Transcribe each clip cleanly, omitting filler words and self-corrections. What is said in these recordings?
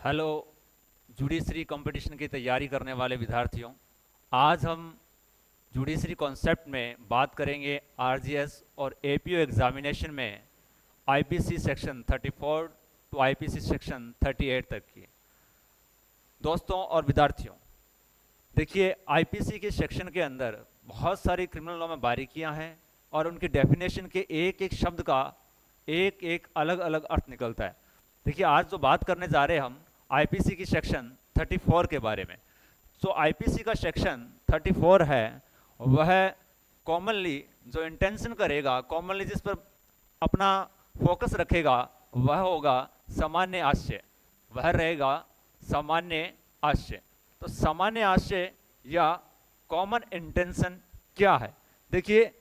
Hello judiciary competition की तैयारी करने वाले विद्यार्थियों। आज हम जुडिशरी कॉन्सेप्ट में बात करेंगे आरजीएस और एपीओ एग्जामिनेशन में IPC section 34 to IPC section 38 तक की। दोस्तों और विद्यार्थियों, देखिए आईपीसी के सेक्शन के अंदर बहुत सारी क्रिमिनल लॉ में बारीकियां हैं और उनकी डेफिनेशन के एक एक शब्द का एक एक अलग अलग अर्थ निकलता है। देखिए आज जो बात करने जा रहे हैं हम आईपीसी की सेक्शन 34 के बारे में। सो आईपीसी का सेक्शन 34 है वह कॉमनली जो इंटेंशन करेगा, कॉमनली जिस पर अपना फोकस रखेगा वह होगा सामान्य आशय, वह रहेगा सामान्य आशय। तो सामान्य आशय या कॉमन इंटेंशन क्या है? देखिए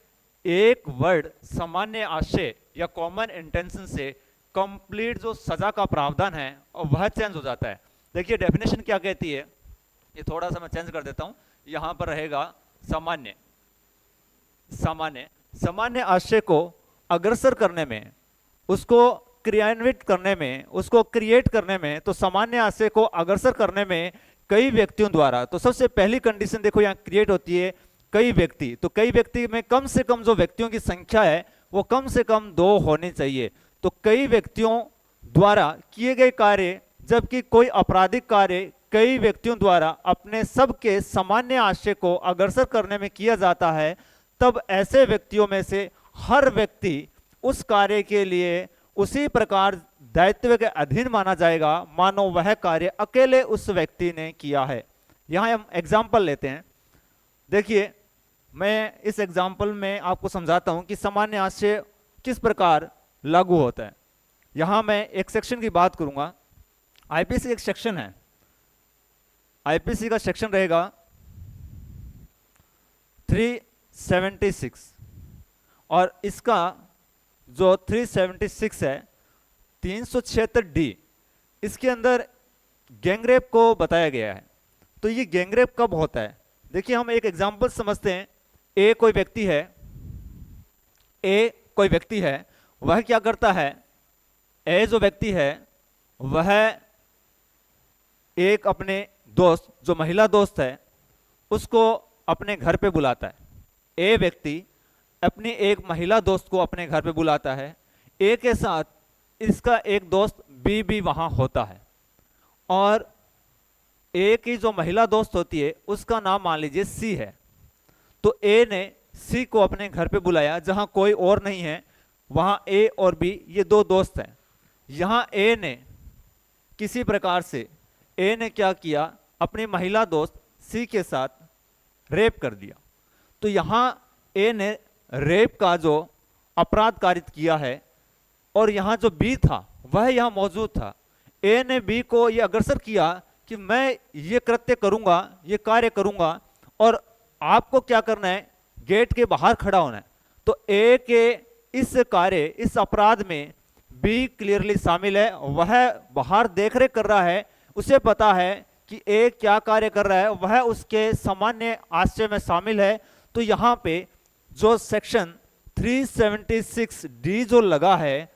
एक वर्ड सामान्य आशय या कॉमन इंटेंशन से कंप्लीट जो सजा का प्रावधान है और वह चेंज हो जाता है। देखिए डेफिनेशन क्या कहती है, ये थोड़ा सा मैं चेंज कर देता हूं। यहां पर रहेगा सामान्य सामान्य सामान्य आशय को अग्रसर करने में, उसको क्रियान्वित करने में, उसको क्रिएट करने में, तो सामान्य आशय को अग्रसर करने में कई व्यक्तियों द्वारा, तो सबसे पहली कंडीशन देखो यहां क्रिएट होती है कई व्यक्ति। तो कई व्यक्ति में कम से कम जो व्यक्तियों की संख्या है वो कम से कम 2 होनी चाहिए। तो कई व्यक्तियों द्वारा किए गए कार्य, जबकि कोई आपराधिक कार्य कई व्यक्तियों द्वारा अपने सबके सामान्य आशय को अग्रसर करने में किया जाता है, तब ऐसे व्यक्तियों में से हर व्यक्ति उस कार्य के लिए उसी प्रकार दायित्व के अधीन माना जाएगा मानो वह कार्य अकेले उस व्यक्ति ने किया है। यहां हम एग्जाम्पल लेते हैं। देखिए मैं इस एग्जाम्पल में आपको समझाता हूं कि सामान्य आशय किस प्रकार लागू होता है। यहां मैं एक सेक्शन की बात करूंगा। आईपीसी एक सेक्शन है, आईपीसी का सेक्शन रहेगा 376 और इसका जो 376 है 376D, इसके अंदर गैंगरेप को बताया गया है। तो ये गैंगरेप कब होता है? देखिए हम एक एग्जांपल समझते हैं। ए कोई व्यक्ति है, ए कोई व्यक्ति है, वह क्या करता है, ए जो व्यक्ति है वह एक अपने दोस्त, जो महिला दोस्त है, उसको अपने घर पे बुलाता है। ए व्यक्ति अपनी एक महिला दोस्त को अपने घर पे बुलाता है। ए के साथ इसका एक दोस्त बी भी वहां होता है और ए की जो महिला दोस्त होती है उसका नाम मान लीजिए सी है। तो ए ने सी को अपने घर पे बुलाया जहां कोई और नहीं है, वहां ए और बी ये 2 दोस्त हैं। यहां ए ने किसी प्रकार से, ए ने क्या किया, अपनी महिला दोस्त सी के साथ रेप कर दिया। तो यहां ए ने रेप का जो अपराध कारित किया है और यहां जो बी था वह यहां मौजूद था। ए ने बी को यह अग्रसर किया कि मैं ये कृत्य करूंगा, ये कार्य करूंगा और आपको क्या करना है, गेट के बाहर खड़ा होना है। तो ए के इस कार्य, इस अपराध में बी क्लियरली शामिल है, वह बाहर देखरेख कर रहा है, उसे पता है कि ए क्या कार्य कर रहा है, वह उसके सामान्य आशय में शामिल है। तो यहां पे जो सेक्शन 376D जो लगा है,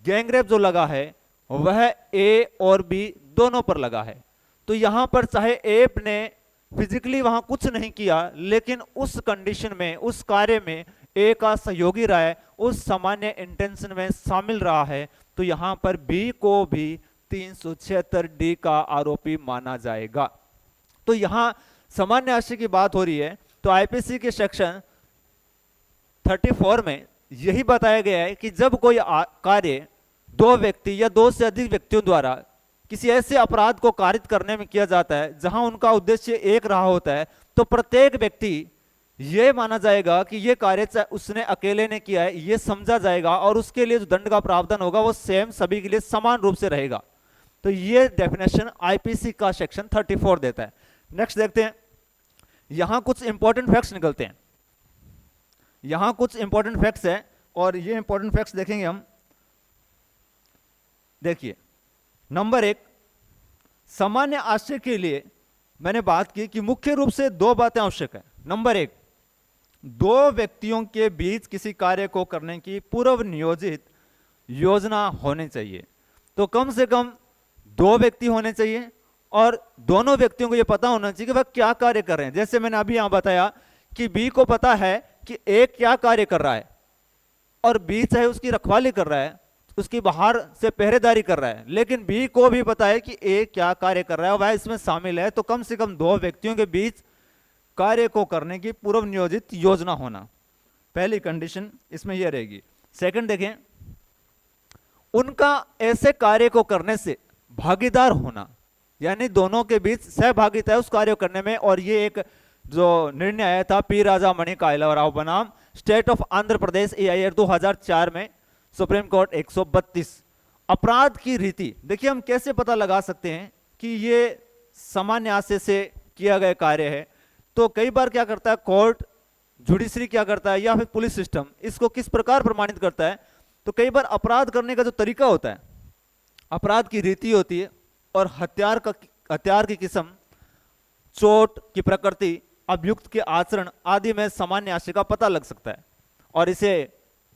गैंगरेप जो लगा है, वह ए और बी दोनों पर लगा है। तो यहां पर चाहे ए ने फिजिकली वहां कुछ नहीं किया, लेकिन उस कंडीशन में, उस कार्य में ए का सहयोगी रहा है, उस सामान्य इंटेंशन में शामिल रहा है। तो यहां पर बी को भी 376D का आरोपी माना जाएगा। तो यहां सामान्य आशय की बात हो रही है। तो आईपीसी के सेक्शन 34 में यही बताया गया है कि जब कोई कार्य 2 व्यक्ति या 2 से अधिक व्यक्तियों द्वारा किसी ऐसे अपराध को कारित करने में किया जाता है जहां उनका उद्देश्य एक रहा होता है, तो प्रत्येक व्यक्ति यह माना जाएगा कि यह कार्य उसने अकेले ने किया है, यह समझा जाएगा और उसके लिए जो दंड का प्रावधान होगा वो सेम सभी के लिए समान रूप से रहेगा। तो यह डेफिनेशन आईपीसी का सेक्शन 34 देता है। नेक्स्ट देखते हैं, यहां कुछ इंपॉर्टेंट फैक्ट्स निकलते हैं। यहां कुछ इंपॉर्टेंट फैक्ट्स है और ये इंपॉर्टेंट फैक्ट्स देखेंगे हम। देखिए नंबर 1, सामान्य आशय के लिए मैंने बात की कि मुख्य रूप से 2 बातें आवश्यक है। नंबर 1, 2 व्यक्तियों के बीच किसी कार्य को करने की पूर्व नियोजित योजना होनी चाहिए। तो कम से कम दो व्यक्ति होने चाहिए और दोनों व्यक्तियों को यह पता होना चाहिए कि वह क्या कार्य कर रहे हैं। जैसे मैंने अभी यहां बताया कि बी को पता है कि ए क्या कार्य कर रहा है और बी चाहे उसकी रखवाली कर रहा है, उसकी बाहर से पहरेदारी कर रहा है, लेकिन बी को भी पता है कि ए क्या कार्य कर रहा है, वह इसमें शामिल है। तो कम से कम दो व्यक्तियों के बीच कार्य को करने की पूर्व नियोजित योजना होना, पहली कंडीशन इसमें यह रहेगी। सेकंड देखें, उनका ऐसे कार्य को करने से भागीदार होना, यानी दोनों के बीच सहभागिता है उस कार्य को करने में। और ये एक जो निर्णय आया था पी राजा मणि कायलाराव बनाम state of Andhra Pradesh AIR 2004 में, सुप्रीम कोर्ट 132। अपराध की रीति देखिए, हम कैसे पता लगा सकते हैं कि ये सामान्य आशय से किया गया कार्य है। तो कई बार क्या करता है कोर्ट, जुडिशरी क्या करता है, या फिर पुलिस सिस्टम इसको किस प्रकार प्रमाणित करता है। तो कई बार अपराध करने का जो तरीका होता है, अपराध की रीति होती है, और हथियार की किस्म, चोट की प्रकृति, अभियुक्त के आचरण आदि में सामान्य आशय का पता लग सकता है। और इसे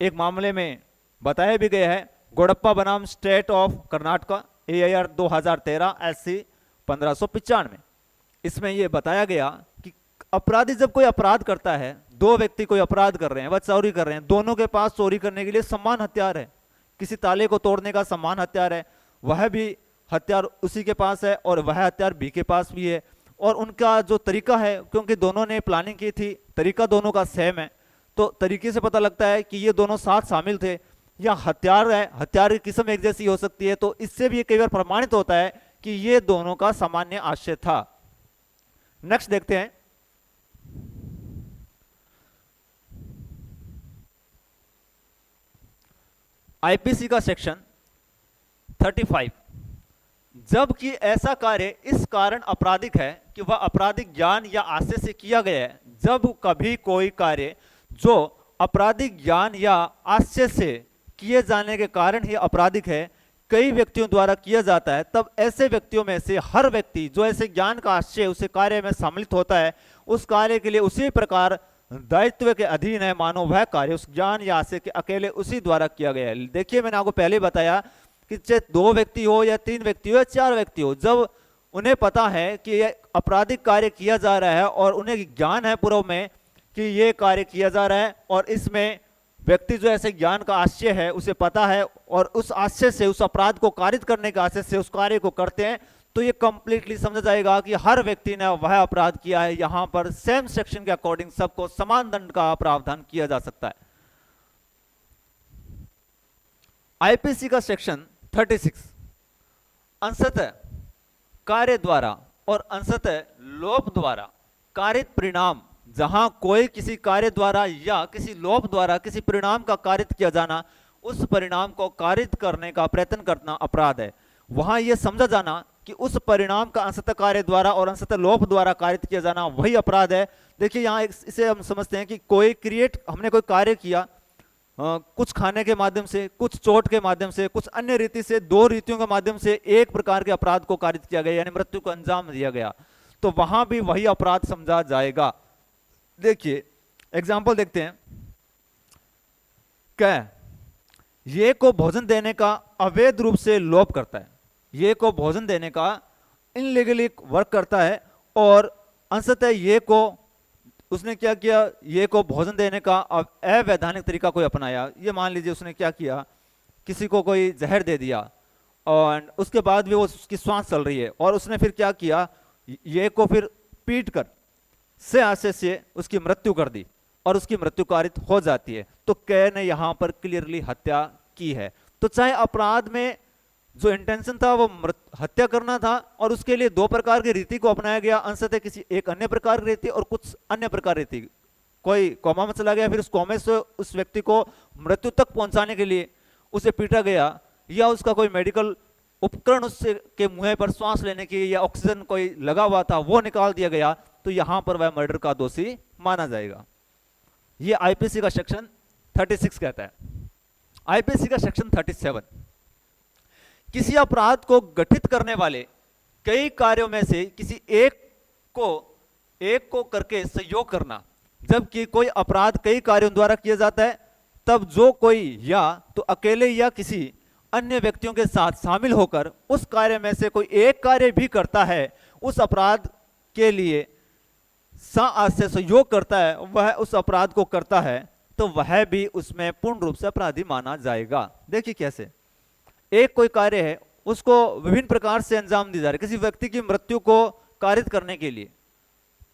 एक मामले में बताया भी गया है, गोड़प्पा बनाम state of Karnataka AIR 2013 SC 1595। इसमें यह बताया गया कि अपराधी जब कोई अपराध करता है, दो व्यक्ति कोई अपराध कर रहे हैं, वह चोरी कर रहे हैं, दोनों के पास चोरी करने के लिए समान हथियार है, किसी ताले को तोड़ने का समान हथियार है, वह भी हथियार उसी के पास है और वह हथियार बी के पास भी है। और उनका जो तरीका है, क्योंकि दोनों ने प्लानिंग की थी, तरीका दोनों का सेम है, तो तरीके से पता लगता है कि ये दोनों साथ शामिल थे। या हथियार है, हथियार की किस्म एक जैसी हो सकती है, तो इससे भी कई बार प्रमाणित होता है कि ये दोनों का सामान्य आशय था। नेक्स्ट देखते हैं, आईपीसी का सेक्शन 35। जबकि ऐसा कार्य इस कारण आपराधिक है कि वह आपराधिक ज्ञान या आशय से किया गया है। जब कभी कोई कार्य जो आपराधिक ज्ञान या आशय से किए जाने के कारण ही आपराधिक है, कई व्यक्तियों द्वारा किया जाता है, तब ऐसे व्यक्तियों में से हर व्यक्ति जो ऐसे ज्ञान का आशय उसे कार्य में सम्मिलित होता है, उस कार्य के लिए उसी प्रकार दायित्व के अधीन है, मानो वह कार्य उस ज्ञान या आशय के अकेले उसी द्वारा किया गया है। देखिए, मैंने आपको पहले बताया कि चाहे दो व्यक्ति हो या तीन व्यक्ति हो या चार व्यक्ति हो, जब उन्हें पता है कि यह आपराधिक कार्य किया जा रहा है और उन्हें ज्ञान है पूर्व में कि यह कार्य किया जा रहा है, और इसमें व्यक्ति जो ऐसे ज्ञान का आशय है उसे पता है और उस आशय से, उस अपराध को कारित करने के आशय से उस कार्य को करते हैं, तो ये कंप्लीटली समझा जाएगा कि हर व्यक्ति ने वह अपराध किया है। यहां पर सेम सेक्शन के अकॉर्डिंग सबको समान दंड का प्रावधान किया जा सकता है। आईपीसी का सेक्शन 36 अंशतः कार्य द्वारा और अंशतः लोप द्वारा कारित परिणाम, जहां कोई किसी कार्य द्वारा या किसी लोप द्वारा किसी परिणाम का कारित किया जाना, उस परिणाम को कारित करने का प्रयत्न करना अपराध है। वहां यह समझा जाना कि उस परिणाम का अंशतः कार्य द्वारा और अंशतः लोप द्वारा कारित किया जाना वही अपराध है। देखिए, यहां इसे हम समझते हैं कि कोई हमने कोई कार्य किया, कुछ खाने के माध्यम से, कुछ चोट के माध्यम से, कुछ अन्य रीति से, दो रीतियों के माध्यम से एक प्रकार के अपराध को कारित किया गया, यानी मृत्यु को अंजाम दिया गया, तो वहां भी वही अपराध समझा जाएगा। देखिए, एग्जाम्पल देखते हैं। क्या ये को भोजन देने का अवैध रूप से लोप करता है, ये को भोजन देने का इनलीगली वर्क करता है, और अंशतः ये को उसने क्या किया, ये को भोजन देने का अवैधानिक तरीका कोई अपनाया। ये मान लीजिए उसने क्या किया, किसी को कोई जहर दे दिया और उसके बाद भी वो उसकी श्वास चल रही है, और उसने फिर क्या किया, ये को फिर पीट कर से आशय से उसकी मृत्यु कर दी और उसकी मृत्यु कारित हो जाती है। तो कै ने यहां पर क्लियरली हत्या की है। तो चाहे अपराध में जो इंटेंशन था वो हत्या करना था, और उसके लिए दो प्रकार की रीति को अपनाया गया, अंशतः किसी एक अन्य प्रकार की रीति और कुछ अन्य प्रकार रीति, कोई कोमा में चला गया, फिर उस कोमे से उस व्यक्ति को मृत्यु तक पहुंचाने के लिए उसे पीटा गया, या उसका कोई मेडिकल उपकरण उससे के मुंह पर सांस लेने की या ऑक्सीजन कोई लगा हुआ था वो निकाल दिया गया, तो यहां पर वह मर्डर का दोषी माना जाएगा। यह आईपीसी का सेक्शन 36 कहता है। आईपीसी का सेक्शन 37 किसी अपराध को गठित करने वाले कई कार्यों में से किसी एक को करके सहयोग करना। जबकि कोई अपराध कई कार्यों द्वारा किया जाता है, तब जो कोई या तो अकेले या किसी अन्य व्यक्तियों के साथ शामिल होकर उस कार्य में से कोई एक कार्य भी करता है, उस अपराध के लिए से सहयोग करता है, वह उस अपराध को करता है, तो वह भी उसमें पूर्ण रूप से अपराधी माना जाएगा। देखिए कैसे, एक कोई कार्य है, उसको विभिन्न प्रकार से अंजाम दी जा रही है। किसी व्यक्ति की मृत्यु को कारित करने के लिए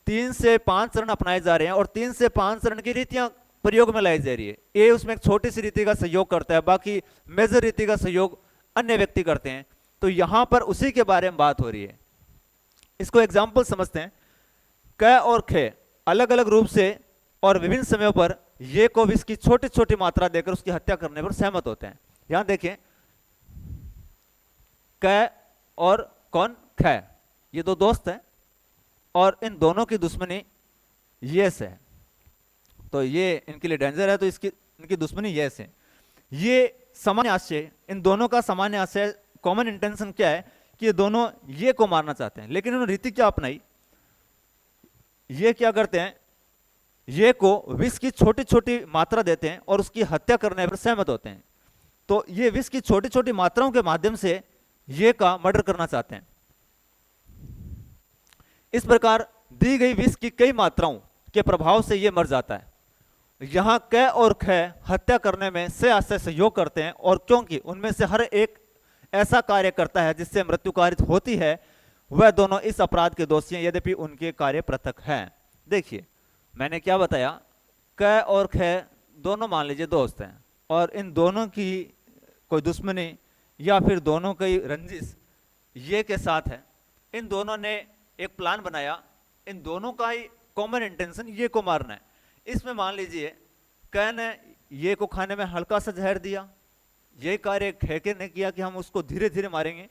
3 से 5 चरण अपनाए जा रहे हैं और 3 से 5 चरण की रीतियां प्रयोग में लाई जा रही है। ये उसमें एक छोटी सी रीति का सहयोग करता है, बाकी मेजर रीति का सहयोग अन्य व्यक्ति करते हैं। तो यहां पर उसी के बारे में बात हो रही है। इसको एग्जाम्पल समझते हैं। क और ख अलग अलग रूप से और विभिन्न समयों पर ये को विष की छोटी छोटी मात्रा देकर उसकी हत्या करने पर सहमत होते हैं। यहां देखें, क और कौन, ख, ये दो दोस्त हैं और इन दोनों की दुश्मनी ये से है, तो ये इनके लिए डेंजर है, तो इनकी दुश्मनी ये से। ये सामान्य आशय, इन दोनों का सामान्य आशय, कॉमन इंटेंशन क्या है कि ये दोनों ये को मारना चाहते हैं, लेकिन उन्होंने रीति क्या अपनाई, ये क्या करते हैं, ये को विष की छोटी छोटी मात्रा देते हैं और उसकी हत्या करने पर सहमत होते हैं। तो ये विष की छोटी छोटी मात्राओं के माध्यम से ये का मर्डर करना चाहते हैं। इस प्रकार दी गई विष की कई मात्राओं के प्रभाव से ये मर जाता है। यहां क और ख हत्या करने में से आशय सहयोग करते हैं, और क्योंकि उनमें से हर एक ऐसा कार्य करता है जिससे मृत्यु कारित होती है, वह दोनों इस अपराध के दोषी हैं, यद्यपि उनके कार्य पृथक हैं। देखिए मैंने क्या बताया, क और ख दोनों मान लीजिए दोस्त हैं और इन दोनों की कोई दुश्मनी या फिर दोनों की रंजिश ये के साथ है। इन दोनों ने एक प्लान बनाया, इन दोनों का ही कॉमन इंटेंशन ये को मारना है। इसमें मान लीजिए क ने ये को खाने में हल्का सा जहर दिया, ये कार्य ख ने किया कि हम उसको धीरे धीरे मारेंगे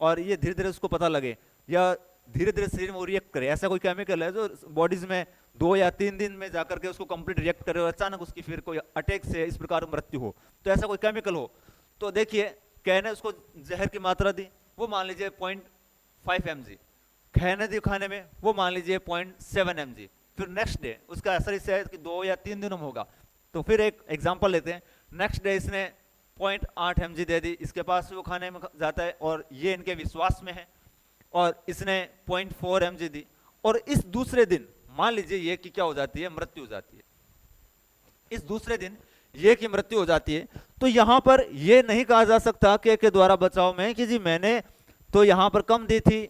और ये धीरे धीरे उसको पता लगे या धीरे धीरे शरीर में रिएक्ट करे। ऐसा कोई केमिकल है जो बॉडीज में 2 या 3 दिन में जाकर के उसको कंप्लीट रिएक्ट करे और अचानक उसकी फिर कोई अटैक से इस प्रकार मृत्यु हो, तो ऐसा कोई केमिकल हो। तो देखिए कहने उसको जहर की मात्रा दी, वो मान लीजिए 0.5 mg, कहने दी खाने में वो मान लीजिए 0.7 mg। फिर नेक्स्ट डे उसका असर इससे है कि 2 या 3 दिनों में होगा। तो फिर एक एग्जांपल लेते हैं, नेक्स्ट डे इसने 0.8 mg दे दी, इसके पास वो खाने में जाता है और ये इनके विश्वास में है, और इसने 0.4 mg दी, और इस दूसरे दिन मान लीजिए ये की क्या हो जाती है, मृत्यु हो जाती है। इस दूसरे दिन ये की मृत्यु हो जाती है। तो यहां पर ये नहीं कहा जा सकता के द्वारा बचाव में कि जी मैंने तो यहां पर कम दी थी,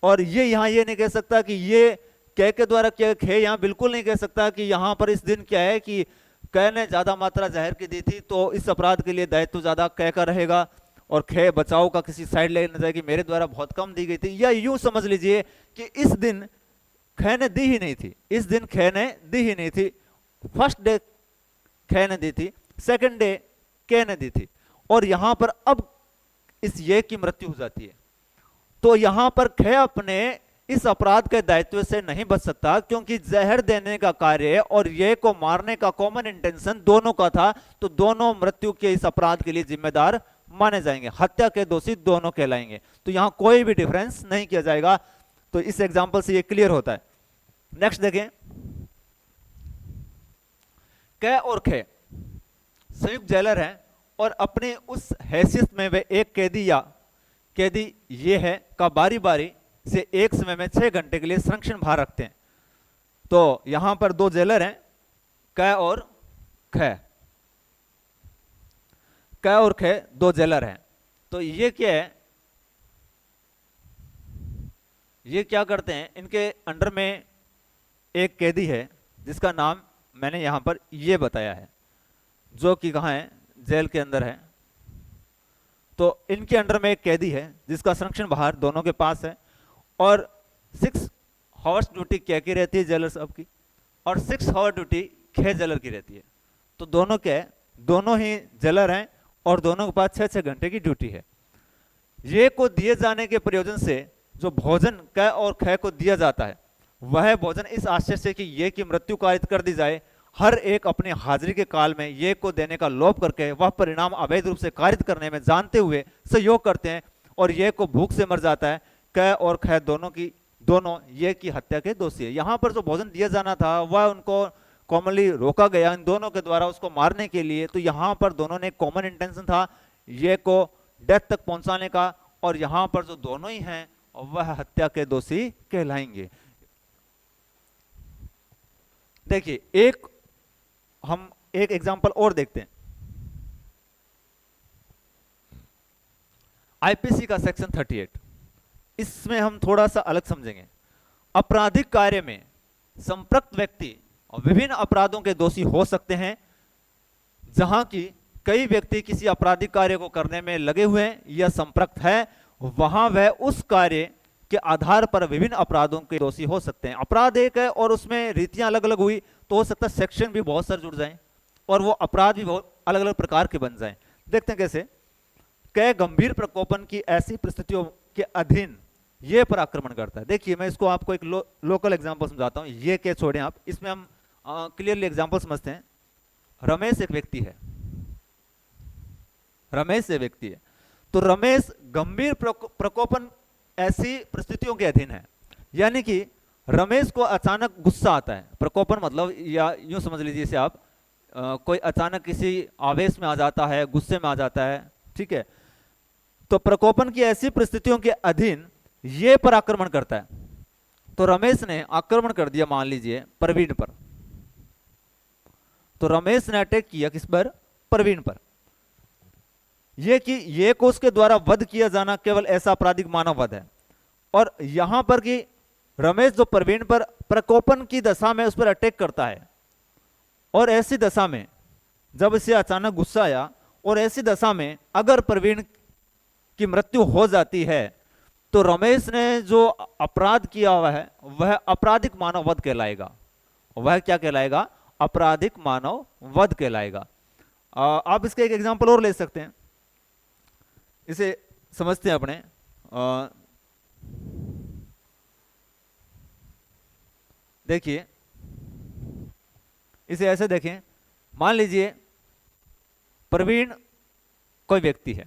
और ये यहां ये नहीं कह सकता कि ये के द्वारा क्या खे, यहां बिल्कुल नहीं कह सकता कि यहां पर इस दिन क्या है कि कै ने ज्यादा मात्रा जहर की दी थी तो इस अपराध के लिए दायित्व ज्यादा कै का रहेगा और खे बचाव का किसी साइड लेना जाए कि मेरे द्वारा बहुत कम दी गई थी। या यूं समझ लीजिए कि इस दिन खे ने दी ही नहीं थी, इस दिन खे ने दी ही नहीं थी। फर्स्ट डे खे ने दी थी, सेकंड डे के ने दी थी, और यहां पर अब इस ये की मृत्यु हो जाती है। तो यहां पर खे अपने इस अपराध के दायित्व से नहीं बच सकता, क्योंकि जहर देने का कार्य और ये को मारने का कॉमन इंटेंशन दोनों का था, तो दोनों मृत्यु के इस अपराध के लिए जिम्मेदार माने जाएंगे, हत्या के दोषी दोनों कहलाएंगे। तो यहां कोई भी डिफरेंस नहीं किया जाएगा। तो इस एग्जांपल से ये क्लियर होता है। नेक्स्ट देखें, कै और खे संयुक्त जेलर हैं और अपने उस हैसियत में वे एक कैदी या कैदी ये है का बारी बारी से एक समय में 6 घंटे के लिए संरक्षण भार रखते हैं। तो यहां पर 2 जेलर हैं, कै और ख, कै और ख 2 जेलर हैं। तो ये क्या है, ये क्या करते हैं, इनके अंडर में एक कैदी है जिसका नाम मैंने यहां पर ये बताया है, जो कि कहां है, जेल के अंदर है। तो इनके अंडर में एक कैदी है जिसका संरक्षण भार दोनों के पास है, और 6 आवर्स ड्यूटी क्या की रहती है जेलर साहब की, और 6 आवर ड्यूटी खे जेलर की रहती है। तो दोनों क्या है, दोनों ही जेलर हैं और दोनों के पास 6-6 घंटे की ड्यूटी है। ये को दिए जाने के प्रयोजन से जो भोजन कै और ख को दिया जाता है, वह भोजन इस आशय से कि ये की मृत्यु कारित कर दी जाए, हर एक अपने हाजिरी के काल में ये को देने का लोभ करके वह परिणाम अवैध रूप से कारित करने में जानते हुए सहयोग करते हैं, और ये को भूख से मर जाता है। कै और ख दोनों ये की हत्या के दोषी है। यहां पर जो भोजन दिया जाना था वह उनको कॉमनली रोका गया इन दोनों के द्वारा उसको मारने के लिए। तो यहां पर दोनों ने कॉमन इंटेंशन था, ये को डेथ तक पहुंचाने का, और यहां पर जो दोनों ही हैं वह हत्या के दोषी कहलाएंगे। देखिए हम एक एग्जांपल और देखते हैं। आईपीसी का सेक्शन 38, इसमें हम थोड़ा सा अलग समझेंगे। आपराधिक कार्य में संपृक्त व्यक्ति विभिन्न अपराधों के दोषी हो सकते हैं, जहां की कई व्यक्ति किसी आपराधिक कार्य को करने में लगे हुए हैं या संपृक्त है, वहां वह उस कार्य के आधार पर विभिन्न अपराधों के दोषी हो सकते हैं। अपराध एक है और उसमें रीतियां अलग अलग हुई तो हो सकता है सेक्शन भी बहुत सारे जुड़ जाएं और वो अपराध भी बहुत अलग अलग प्रकार के बन जाएं। देखते हैं कैसे। कई गंभीर प्रकोपन की ऐसी परिस्थितियों के अधीन ये पर आक्रमण करता है। देखिए मैं इसको आपको एक लोकल एग्जांपल समझाता हूं। ये केस छोड़ें आप, इसमें हम क्लियरली एग्जांपल समझते हैं। रमेश एक व्यक्ति है, रमेश एक व्यक्ति है, तो रमेश गंभीर प्रकोपन ऐसी परिस्थितियों के अधीन है। यानी कि रमेश को अचानक गुस्सा आता है। प्रकोपन मतलब या यूं समझ लीजिए इसे आप, कोई अचानक किसी आवेश में आ जाता है, गुस्से में आ जाता है, ठीक है। तो प्रकोपन की ऐसी परिस्थितियों के अधीन ये पर आक्रमण करता है। तो रमेश ने आक्रमण कर दिया मान लीजिए प्रवीण पर। तो रमेश ने अटैक किया किस पर? प्रवीण पर। यह कि ये को उसके द्वारा वध किया जाना केवल ऐसा आपराधिक मानव वध है। और यहां पर कि रमेश जो प्रवीण पर प्रकोपन की दशा में उस पर अटैक करता है, और ऐसी दशा में जब इसे अचानक गुस्सा आया और ऐसी दशा में अगर प्रवीण की मृत्यु हो जाती है तो रमेश ने जो अपराध किया हुआ है वह आपराधिक मानव वध कहलाएगा। वह क्या कहलाएगा? आपराधिक मानव वध कहलाएगा। आप इसके एक एग्जांपल और ले सकते हैं, इसे समझते हैं अपने। देखिए इसे ऐसे देखें, मान लीजिए प्रवीण कोई व्यक्ति है।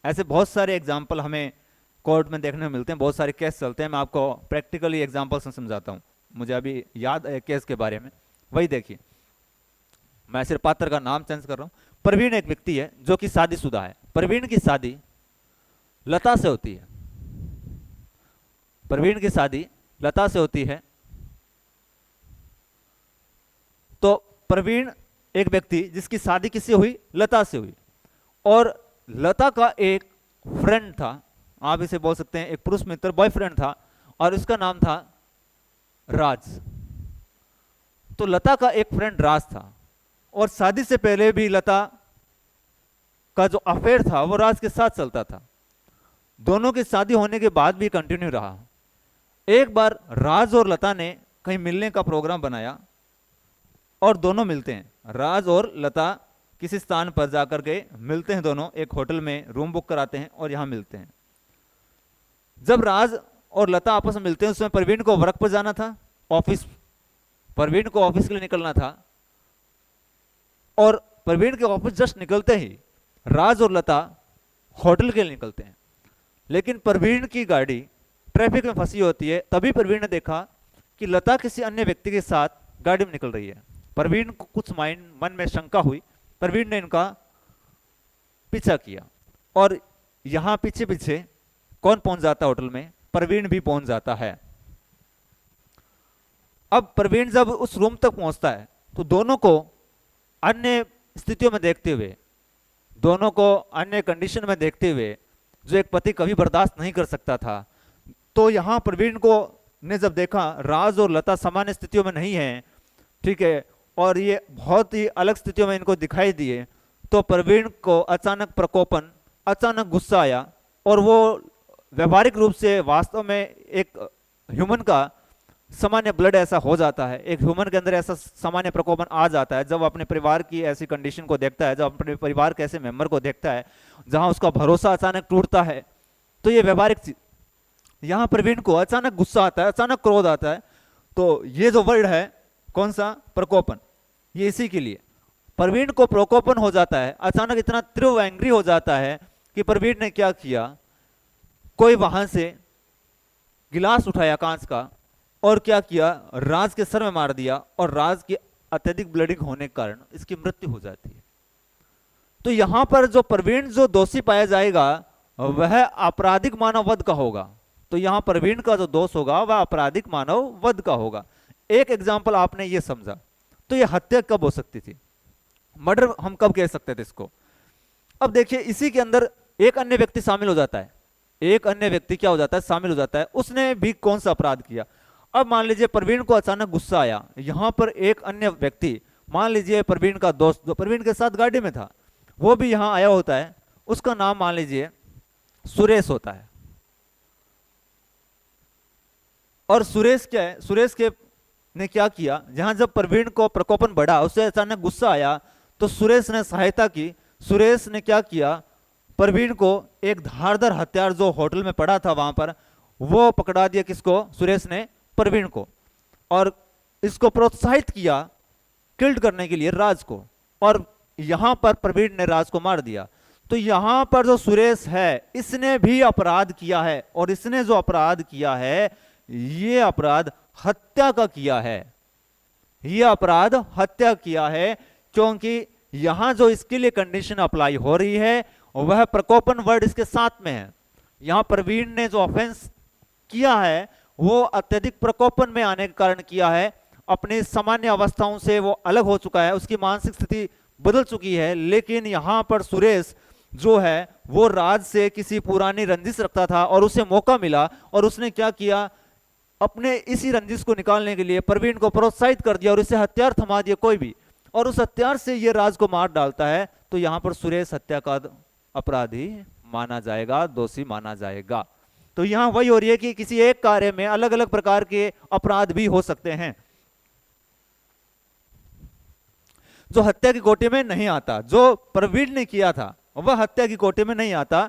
ऐसे बहुत सारे एग्जाम्पल हमें कोर्ट में देखने में मिलते हैं, बहुत सारे केस चलते हैं। मैं आपको प्रैक्टिकली एग्जाम्पल से समझाता हूं। मुझे अभी याद है केस के बारे में, वही देखिए। मैं सिर्फ पात्र का नाम चेंज कर रहा हूं। प्रवीण एक व्यक्ति है जो कि शादीशुदा है। प्रवीण की शादी लता से होती है। प्रवीण की शादी लता से होती है। तो प्रवीण एक व्यक्ति जिसकी शादी किससे हुई? लता से हुई। और लता का एक फ्रेंड था, आप इसे बोल सकते हैं एक पुरुष मित्र, बॉयफ्रेंड था, और उसका नाम था राज। तो लता का एक फ्रेंड राज था, और शादी से पहले भी लता का जो अफेयर था वो राज के साथ चलता था। दोनों की शादी होने के बाद भी कंटिन्यू रहा। एक बार राज और लता ने कहीं मिलने का प्रोग्राम बनाया और दोनों मिलते हैं। राज और लता किसी स्थान पर जाकर के मिलते हैं, दोनों एक होटल में रूम बुक कराते हैं और यहां मिलते हैं। जब राज और लता आपस में मिलते हैं, उसमें प्रवीण को वर्क पर जाना था, ऑफिस, प्रवीण को ऑफिस के लिए निकलना था। और प्रवीण के ऑफिस जस्ट निकलते ही राज और लता होटल के लिए निकलते हैं। लेकिन प्रवीण की गाड़ी ट्रैफिक में फंसी होती है। तभी प्रवीण ने देखा कि लता किसी अन्य व्यक्ति के साथ गाड़ी में निकल रही है। प्रवीण को कुछ मन में शंका हुई। प्रवीण ने इनका पीछा किया, और यहां पीछे पीछे कौन पहुंच जाता है होटल में? प्रवीण भी पहुंच जाता है। अब प्रवीण जब उस रूम तक पहुंचता है तो दोनों को अन्य स्थितियों में देखते हुए, दोनों को अन्य कंडीशन में देखते हुए, जो एक पति कभी बर्दाश्त नहीं कर सकता था, तो यहां प्रवीण को ने जब देखा राज और लता सामान्य स्थितियों में नहीं है, ठीक है, और ये बहुत ही अलग स्थितियों में इनको दिखाई दिए, तो प्रवीण को अचानक प्रकोपन, अचानक गुस्सा आया। और वो व्यवहारिक रूप से वास्तव में एक ह्यूमन का सामान्य ब्लड ऐसा हो जाता है, एक ह्यूमन के अंदर ऐसा सामान्य प्रकोपन आ जाता है जब अपने परिवार की ऐसी कंडीशन को देखता है, जब अपने परिवार के ऐसे मेंबर को देखता है जहां उसका भरोसा अचानक टूटता है। तो ये व्यवहारिक चीज, यहां प्रवीण को अचानक गुस्सा आता है, अचानक क्रोध आता है। तो ये जो वर्ड है कौन सा? प्रकोपन। ये इसी के लिए प्रवीण को प्रकोपन हो जाता है, अचानक इतना तीव्र एंग्री हो जाता है कि प्रवीण ने क्या किया, कोई वहां से गिलास उठाया कांच का और क्या किया, राज के सर में मार दिया, और राज की अत्यधिक ब्लीडिंग होने के कारण इसकी मृत्यु हो जाती है। तो यहां पर जो प्रवीण जो दोषी पाया जाएगा वह आपराधिक मानव वध का होगा। तो यहां प्रवीण का जो दोष होगा वह आपराधिक मानव वध का होगा। एक एग्जाम्पल आपने ये समझा। तो ये हत्या कब हो सकती थी, मर्डर हम कब कह सकते थे इसको। अब देखिए इसी के अंदर एक अन्य व्यक्ति शामिल हो जाता है, एक अन्य व्यक्ति क्या हो जाता है, शामिल हो जाता है। उसने भी कौन सा अपराध किया। अब मान लीजिए प्रवीण को अचानक गुस्सा आया, यहां पर एक अन्य व्यक्ति, मान लीजिए प्रवीण का दोस्त जो प्रवीण के साथ गाड़ी में था, वो भी यहां आया होता है। उसका नाम मान लीजिए सुरेश होता है। और सुरेश क्या है, सुरेश के ने क्या किया, जहां जब प्रवीण को प्रकोपन बढ़ा, उसे अचानक गुस्सा आया, तो सुरेश ने सहायता की। सुरेश ने क्या किया, प्रवीण को एक धारदार हथियार जो होटल में पड़ा था वहां पर, वो पकड़ा दिया। किसको, सुरेश ने प्रवीण को। और इसको प्रोत्साहित किया किल्ड करने के लिए राज को। और यहां पर प्रवीण ने राज को मार दिया। तो यहां पर जो सुरेश है इसने भी अपराध किया है, और इसने जो अपराध किया है ये अपराध हत्या का किया है, ये अपराध हत्या किया है। क्योंकि यहां जो इसके लिए कंडीशन अप्लाई हो रही है वह प्रकोपन वर्ड इसके साथ में है। यहां प्रवीण ने जो ऑफेंस किया है वो अत्यधिक प्रकोपन में आने के कारण किया है। अपनी सामान्य अवस्थाओं से वो अलग हो चुका है, उसकी मानसिक स्थिति बदल चुकी है। लेकिन यहां पर सुरेश जो है वो राज से किसी पुरानी रंजिश रखता था और उसे मौका मिला, और उसने क्या किया, अपने इसी रंजिश को निकालने के लिए प्रवीण को प्रोत्साहित कर दिया और इसे हथियार थमा दिया कोई भी, और उस हथियार से ये राज को मार डालता है। तो यहां पर सुरेश हत्या का अपराधी माना जाएगा, दोषी माना जाएगा। तो यहां वही हो रही है कि किसी एक कार्य में अलग अलग प्रकार के अपराध भी हो सकते हैं। जो हत्या की कोटि में नहीं आता, जो प्रवीण ने किया था वह हत्या की कोटि में नहीं आता।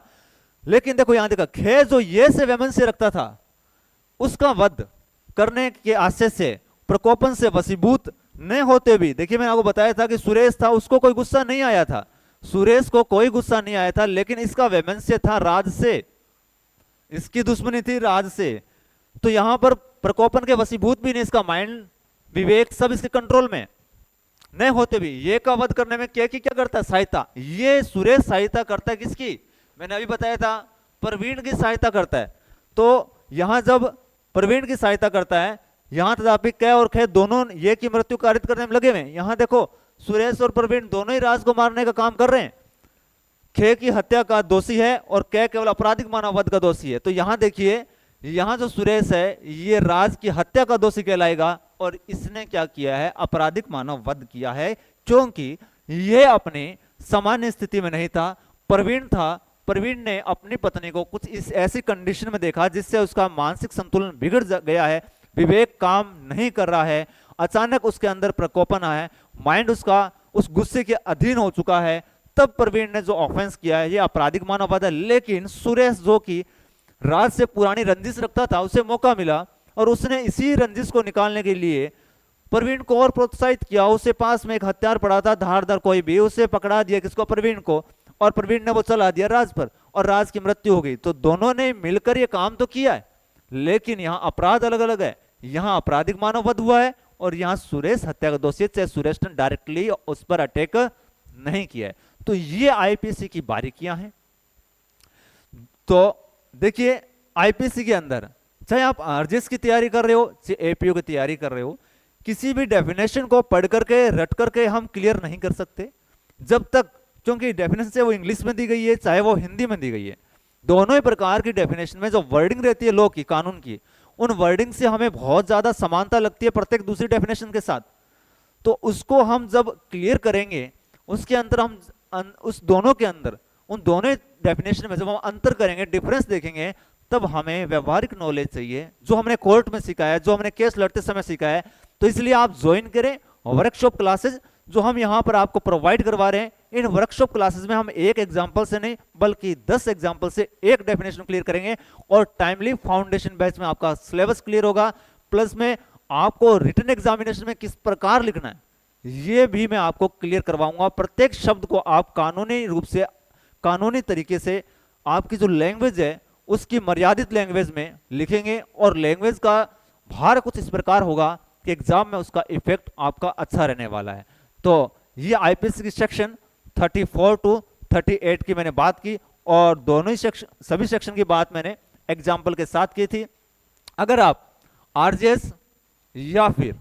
लेकिन देखो यहां देखा, खे जो ये से वेमन से रखता था उसका वध करने के आशय से, प्रकोपन से वशीभूत नहीं होते भी, देखिए मैंने आपको बताया था कि सुरेश था, उसको कोई गुस्सा नहीं आया था, सुरेश को कोई गुस्सा नहीं आया था, लेकिन इसका वैमनस्य था राज से, इसकी दुश्मनी थी राज से। तो यहां पर प्रकोपन के वशीभूत भी नहीं, इसका माइंड विवेक सब इसके कंट्रोल में नहीं होते भी, ये का वध करने में क्या करता है, सहायता। ये सुरेश सहायता करता है किसकी, मैंने अभी बताया था प्रवीण की सहायता करता है। तो यहां जब प्रवीण की सहायता करता है, यहां तथापि कै और खे दोनों ये की मृत्यु कारित करने में लगे हुए। यहां देखो सुरेश और प्रवीण दोनों ही राज को मारने का काम कर रहे हैं। खे की हत्या का दोषी है और कै केवल आपराधिक मानव वध का दोषी है। तो यहां देखिए, यहां जो सुरेश है ये राज की हत्या का दोषी कहलाएगा, और इसने क्या किया है, आपराधिक मानव वध किया है, क्योंकि ये अपनी सामान्य स्थिति में नहीं था, प्रवीण था। प्रवीण ने अपनी पत्नी को कुछ इस ऐसी कंडीशन में देखा जिससे उसका मानसिक संतुलन बिगड़ गया है, विवेक काम नहीं कर रहा है, अचानक उसके अंदर प्रकोपन आया है, माइंड उसका उस गुस्से के अधीन हो चुका है। तब प्रवीण ने जो ऑफेंस किया है ये आपराधिक मानव वध है। लेकिन सुरेश जो कि राज से पुरानी रंजिश रखता था, उसे मौका मिला और उसने इसी रंजिश को निकालने के लिए प्रवीण को और प्रोत्साहित किया। उसके पास में एक हथियार पड़ा था धारदार कोई भी, उसे पकड़ा दिया किसको, प्रवीण को, और प्रवीण ने वो चला दिया राज पर और राज की मृत्यु हो गई। तो दोनों ने मिलकर ये काम तो किया है, लेकिन यहाँ अपराध अलग अलग है। यहाँ आपराधिक मानव वध हुआ है और यहाँ सुरेश हत्या का दोषी, चाहे सुरेश ने डायरेक्टली उस पर अटैक नहीं किया है। तो ये आईपीसी की बारीकियां हैं। तो देखिए आईपीसी के अंदर चाहे आप आरजीएस की तैयारी कर रहे हो चाहे एपीओ की तैयारी कर रहे हो, किसी भी डेफिनेशन को पढ़ करके रट करके हम क्लियर नहीं कर सकते जब तक, क्योंकि डेफिनेशन से वो इंग्लिश में दी गई है चाहे वो हिंदी में दी गई है। दोनों ही प्रकार की डेफिनेशन में जो वर्डिंग रहती है लॉ की, कानून की, उन वर्डिंग से हमें बहुत ज्यादा समानता लगती है प्रत्येक दूसरी डेफिनेशन के साथ। तो उसको हम जब क्लियर करेंगे उसके अंदर हम उस दोनों के अंदर उन दोनों डेफिनेशन में जब हम अंतर करेंगे, डिफरेंस देखेंगे, तब हमें व्यवहारिक नॉलेज चाहिए जो हमने कोर्ट में सीखा है, जो हमने केस लड़ते समय सीखा है। तो इसलिए आप ज्वाइन करें वर्कशॉप क्लासेज जो हम यहां पर आपको प्रोवाइड करवा रहे हैं। इन वर्कशॉप क्लासेस में हम एक एग्जांपल से नहीं बल्कि 10 एग्जांपल से एक डेफिनेशन क्लियर करेंगे और टाइमली फाउंडेशन बैच में आपका सिलेबस क्लियर होगा। प्लस में आपको रिटन एग्जामिनेशन में किस प्रकार लिखना है ये भी मैं आपको क्लियर करवाऊंगा। प्रत्येक शब्द को आप कानूनी रूप से, कानूनी तरीके से आपकी जो लैंग्वेज है उसकी मर्यादित लैंग्वेज में लिखेंगे और लैंग्वेज का भार कुछ इस प्रकार होगा कि एग्जाम में उसका इफेक्ट आपका अच्छा रहने वाला है। तो ये आईपीसी की सेक्शन 34 टू 38 की मैंने बात की, और दोनों ही सेक्शन, सभी सेक्शन की बात मैंने एग्जाम्पल के साथ की थी। अगर आप आरजीएस या फिर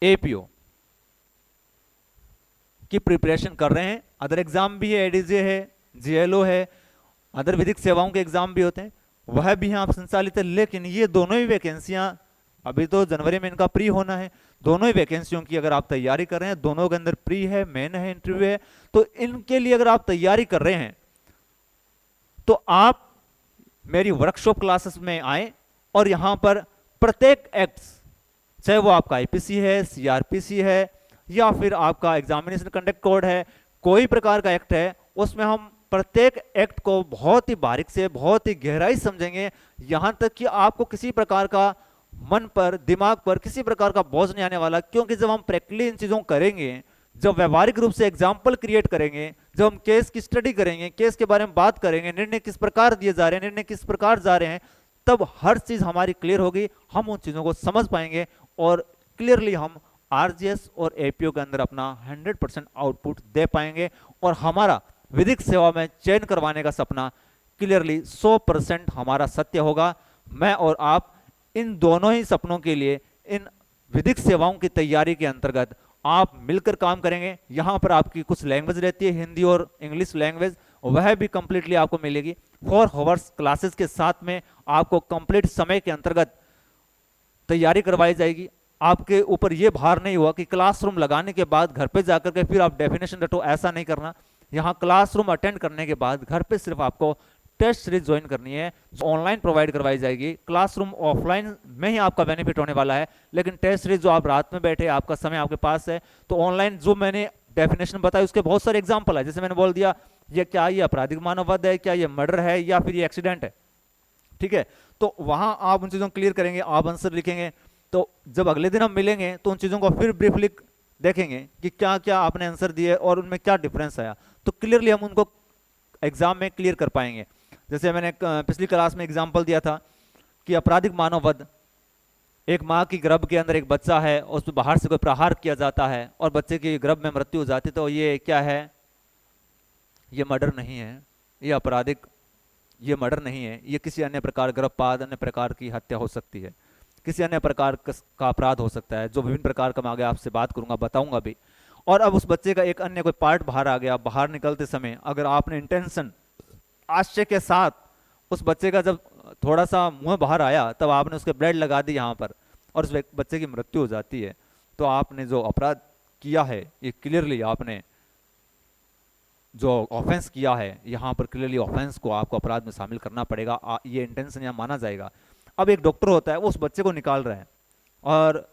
एपीओ की प्रिपरेशन कर रहे हैं, अदर एग्जाम भी है, एडीजे है, जीएलओ है, अदर विधिक सेवाओं के एग्जाम भी होते हैं, वह भी यहाँ संचालित है, लेकिन ये दोनों ही वैकेंसियां अभी तो जनवरी में इनका प्री होना है, दोनों ही वैकेंसियों की अगर आप तैयारी कर रहे हैं, दोनों के अंदर प्री है, मेन है, इंटरव्यू है, तो इनके लिए अगर आप तैयारी कर रहे हैं तो आप मेरी वर्कशॉप क्लासेस में आए, और यहां पर प्रत्येक एक्ट, चाहे वो आपका आईपीसी है, सीआरपीसी है, या फिर आपका एग्जामिनेशन कंडक्ट कोड है, कोई प्रकार का एक्ट है, उसमें हम प्रत्येक एक्ट को बहुत ही बारीक से, बहुत ही गहराई समझेंगे, यहां तक कि आपको किसी प्रकार का मन पर, दिमाग पर किसी प्रकार का बोझ नहीं आने वाला। क्योंकि जब हम प्रैक्टिकली इन चीजों को करेंगे, जब व्यवहारिक रूप से एग्जाम्पल क्रिएट करेंगे, जब हम केस की स्टडी करेंगे, केस के बारे में बात करेंगे, निर्णय किस प्रकार दिए जा रहे हैं, निर्णय किस प्रकार जा रहे हैं, तब हर चीज हमारी क्लियर होगी, हम उन चीजों को समझ पाएंगे, और क्लियरली हम आरजीएस और एपीओ के अंदर अपना 100% आउटपुट दे पाएंगे, और हमारा विधिक सेवा में चयन करवाने का सपना क्लियरली 100% हमारा सत्य होगा। मैं और आप इन दोनों ही सपनों के लिए, इन विधिक सेवाओं की तैयारी के अंतर्गत आप मिलकर काम करेंगे। यहां पर आपकी कुछ लैंग्वेज रहती है, हिंदी और इंग्लिश लैंग्वेज, वह भी कंप्लीटली आपको मिलेगी। 4 आवर्स क्लासेस के साथ में आपको कंप्लीट समय के अंतर्गत तैयारी करवाई जाएगी। आपके ऊपर यह भार नहीं हुआ कि क्लासरूम लगाने के बाद घर पे जाकर के फिर आप डेफिनेशन रटो, ऐसा नहीं करना। यहाँ क्लासरूम अटेंड करने के बाद घर पे सिर्फ आपको टेस्ट सीरीज ज्वाइन करनी है, जो ऑनलाइन प्रोवाइड करवाई जाएगी। क्लासरूम ऑफलाइन में ही आपका बेनिफिट होने वाला है, लेकिन टेस्ट सीरीज जो आप रात में बैठे, आपका समय आपके पास है, तो ऑनलाइन जो मैंने डेफिनेशन बताई उसके बहुत सारे एग्जाम्पल है। जैसे मैंने बोल दिया, ये क्या, ये आपराधिक मानववध है, क्या ये मर्डर है, या फिर ये एक्सीडेंट है, ठीक है। तो वहां आप उन चीजों को क्लियर करेंगे, आप आंसर लिखेंगे, तो जब अगले दिन हम मिलेंगे तो उन चीजों को फिर ब्रीफली देखेंगे कि क्या क्या आपने आंसर दिए और उनमें क्या डिफरेंस आया, तो क्लियरली हम उनको एग्जाम में क्लियर कर पाएंगे। जैसे मैंने पिछली क्लास में एग्जांपल दिया था कि आपराधिक मानववध, एक माँ की गर्भ के अंदर एक बच्चा है, उस पर बाहर से कोई प्रहार किया जाता है और बच्चे की गर्भ में मृत्यु हो जाती है, तो ये क्या है, ये मर्डर नहीं है, ये आपराधिक, ये मर्डर नहीं है, ये किसी अन्य प्रकार गर्भपात, अन्य प्रकार की हत्या हो सकती है, किसी अन्य प्रकार का अपराध हो सकता है, जो विभिन्न प्रकार का मैं आगे आपसे बात करूंगा, बताऊंगा भी। और अब उस बच्चे का एक अन्य कोई पार्ट बाहर आ गया, बाहर निकलते समय अगर आपने इंटेंशन, आश्चर्य के साथ उस बच्चे का जब थोड़ा सा मुंह बाहर आया, तब आपने उसके ब्लड लगा दी यहाँ पर और उस बच्चे की मृत्यु हो जाती है, तो आपने जो अपराध किया है, ये क्लियरली आपने जो ऑफेंस किया है, यहाँ पर क्लियरली ऑफेंस को आपको अपराध में शामिल करना पड़ेगा, ये इंटेंशन यहाँ माना जाएगा। अब एक डॉक्टर होता है, वो उस बच्चे को निकाल रहा है, और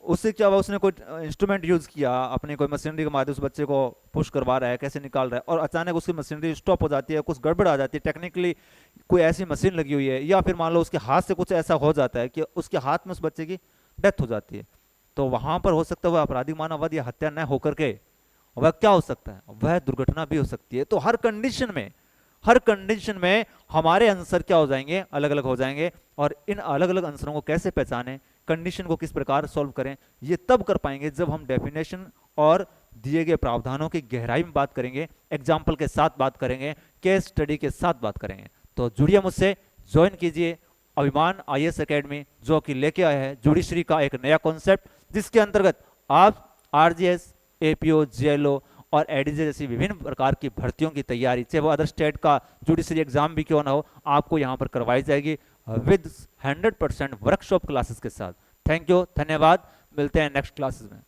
उससे क्या हुआ, उसने कोई इंस्ट्रूमेंट यूज किया, अपनी कोई मशीनरी के माध्यम से उस बच्चे को पुश करवा रहा है, कैसे निकाल रहा है, और अचानक उसकी मशीनरी स्टॉप हो जाती है, कुछ गड़बड़ आ जाती है, टेक्निकली कोई ऐसी मशीन लगी हुई है, या फिर मान लो उसके हाथ से कुछ ऐसा हो जाता है कि उसके हाथ में उस बच्चे की डेथ हो जाती है, तो वहां पर हो सकता है वह आपराधिक मानववध या हत्या न होकर के वह क्या हो सकता है, वह दुर्घटना भी हो सकती है। तो हर कंडीशन में हमारे आंसर क्या हो जाएंगे, अलग अलग हो जाएंगे, और इन अलग अलग आंसरों को कैसे पहचानें, कंडीशन को किस प्रकार सॉल्व करें, ये तब कर पाएंगे जब हम डेफिनेशन और दिए गए प्रावधानों की गहराई में बात करेंगे, एग्जाम्पल के साथ बात करेंगे, केस स्टडी के साथ बात करेंगे। तो जुड़िए मुझसे, ज्वाइन कीजिए अभिमान आईएएस एकेडमी, जो कि लेके आया है जुडिशरी का एक नया कॉन्सेप्ट, जिसके अंतर्गत आप आरजीएस, एपीओ, जेएलओ और एडीजे जैसी विभिन्न प्रकार की भर्तियों की तैयारी, चाहे वो अदर स्टेट का जुडिशरी एग्जाम भी क्यों ना हो, आपको यहाँ पर करवाई जाएगी विद 100% वर्कशॉप क्लासेस के साथ। थैंक यू, धन्यवाद, मिलते हैं नेक्स्ट क्लासेस में।